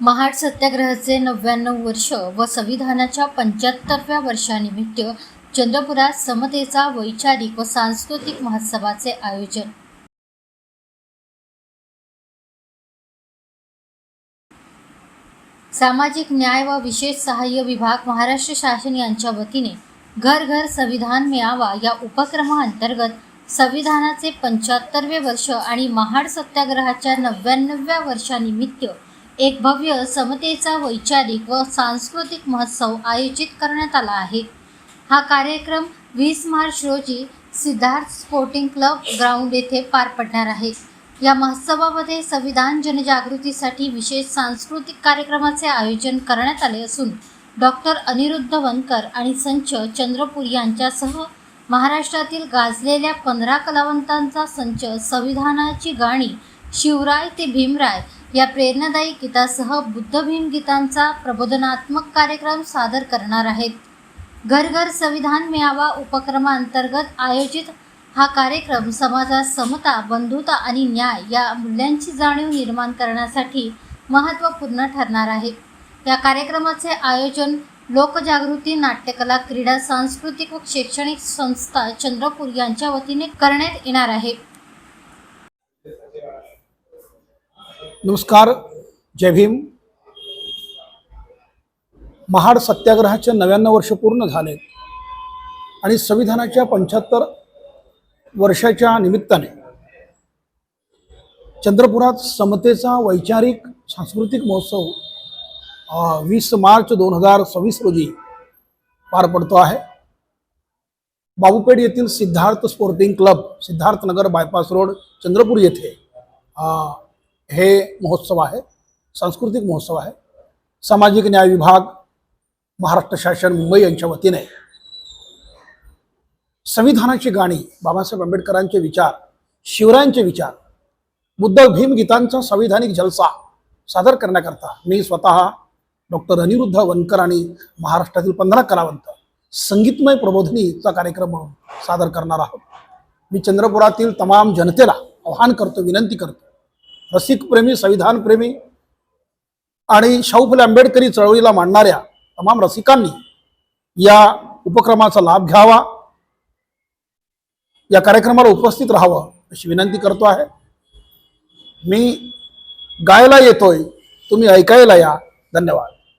महाड सत्याग्रहाचे 99 वर्ष व संविधानाच्या 75व्या वर्षानिमित्त चंद्रपुरात समतेचा वैचारिक व सांस्कृतिक महोत्सवाचे आयोजन। सामाजिक न्याय व विशेष सहाय्य विभाग महाराष्ट्र शासन यांच्या वतीने घर घर संविधान मेळावा या उपक्रमाअंतर्गत संविधानाचे 75वे वर्ष आणि महाड सत्याग्रहाच्या 99व्या वर्षानिमित्त एक भव्य समतेचा वैचारिक व सांस्कृतिक महोत्सव आयोजित करण्यात आला आहे। हा कार्यक्रम 20 मार्च रोजी सिद्धार्थ स्पोर्टिंग क्लब ग्राउंड येथे पार पडणार आहे। या महोत्सवामध्ये संविधान जनजागृतीसाठी विशेष सांस्कृतिक कार्यक्रमाचे आयोजन करण्यात आले असून डॉक्टर अनिरुद्ध वनकर आणि संच चंद्रपूर यांच्यासह महाराष्ट्रातील गाजलेल्या 15 कलावंतांचा संच संविधानाची गाणी शिवराय ते भीमराय या प्रेरणादायी गीतासह बुद्ध भीम गीतांचा प्रबोधनात्मक कार्यक्रम सादर करणार आहेत। घर घर संविधान मेळावा उपक्रमाअंतर्गत आयोजित हा कार्यक्रम समाजात समता, बंधुता आणि न्याय या मूल्यांची जाणीव निर्माण करण्यासाठी महत्त्वपूर्ण ठरणार आहे। या कार्यक्रमाचे आयोजन लोकजागृती, नाट्यकला, क्रीडा, सांस्कृतिक व शैक्षणिक संस्था चंद्रपूर यांच्या वतीने करण्यात येणार आहे। नमस्कार, जय भीम। महाड सत्याग्रहाचे 99 वर्ष पूर्ण झाले आणि संविधानाच्या 75 वर्षाच्या निमित्ताने चंद्रपुरात समतेचा वैचारिक सांस्कृतिक महोत्सव 20 मार्च 2026 रोजी पार पडतो आहे। बाबूपेठ येथील Siddharth sporting club, Siddharthnagar bypass road, Chandrapur येथे हे महोत्सव आहे, सांस्कृतिक महोत्सव आहे। सामाजिक न्याय विभाग महाराष्ट्र शासन मुंबई यांच्या वतीने संविधानाची गाणी, बाबासाहेब आंबेडकरांचे विचार, शिवरायांचे विचार, बुद्ध भीम गीतांचा संविधानिक जलसा सादर करण्याकरता मी स्वतः डॉक्टर अनिरुद्ध वनकर आणि महाराष्ट्रातील 15 कलावंत संगीतमय प्रबोधनीचा कार्यक्रम म्हणून सादर करणार आहोत। मी चंद्रपुरातील तमाम जनतेला आवाहन करतो, विनंती करतो, रसिक प्रेमी, संविधान प्रेमी आणि शाहू फुले आंबेडकरी चळवळीला मानणाऱ्या तमाम रसिकांनी या उपक्रमाचा लाभ घ्यावा, या कार्यक्रमाला उपस्थित राहावं अशी विनंती करतो आहे। मी गायला येतोय, तुम्ही ऐकायला या। धन्यवाद।